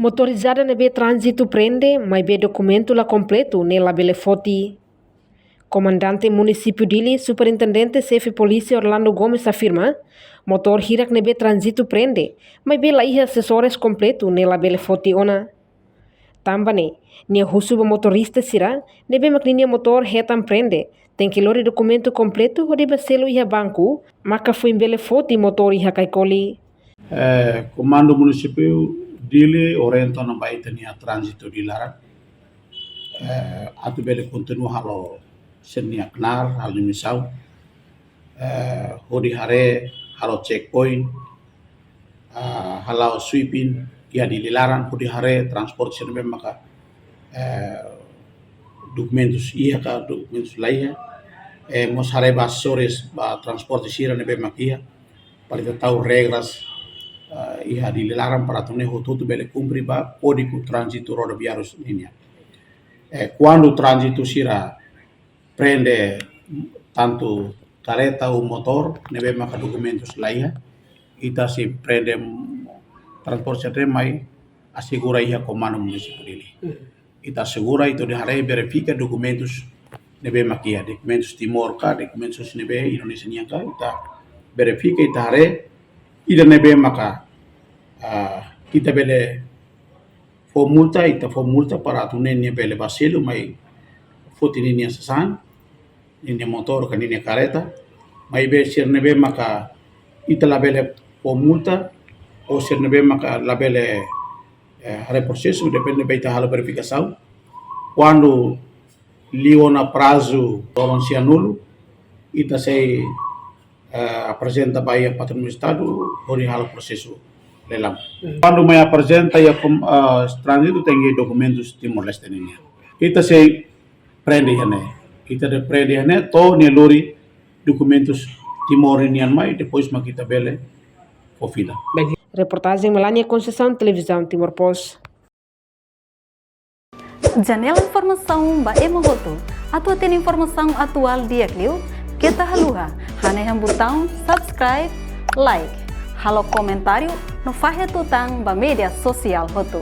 Motorizada nebe trânsito prende, mas be documento lá completo nela bele foti. Comandante município Dili, superintendente chefe polícia Orlando Gomes afirma, motor hirak nebe trânsito prende, mas be lá assessores completo nela bele foti ona. Tambane, nia husuba motorista sira, nebe makninia motor retam prende, tem que lori documento completo ou deba selo iha banco, maka foi bele foti motor iha kaikoli. Comando município Dili orienta na baitania trânsito dilarang. Atu bele continua halo senia knar halo misau. Hodi hare halo checkpoint. Halau sweeping ia dilarang hodi hare transport senia maka dokumentus ia ka dokumentus lainnya. Mos hare basores ba transport sira nebe makia. Paling tahu regras iha dilarang para tune hotutu bele cumpri ba código trânsito rodoviários linha. Quando o trânsito sira prende tanto careta ou motor, nebe maka documentos lainha, ita se prende transporte mai assegura iha comando municipal dele. Ita segura itu diharai verifica documentos nebe makia, documentos Timor ka, documentos nebe Indonesia nia ka, ita verifica ita hare ida nebe maka kita bele fo multa para tune nia bele baselo mai foti nia sasan nia motor ka nia kareta mai be sir nebe maka ita la bele fo multa o sir nebe maka la bele hare processo depende be ita halo verificação quando liona prazo pronuncia nulo ita sei apresenta Bahia Patrão do Estado hori halo processo lelang. Quando me apresenta ya estrangeiro tem documentos Timor Leste niya. Kita se prende hane. Kita de prende hane to ne lori documentos Timor niyan mai depois makita bele fofila. Reportagem Melania Conceição, Televisão Timor Post. Janela informação ba emohoto. Atau tem informação atual dia kliu. Kita haluha. Hane botão subscribe, like. Halo comentário no Farre Tutang ba media sosial hotu.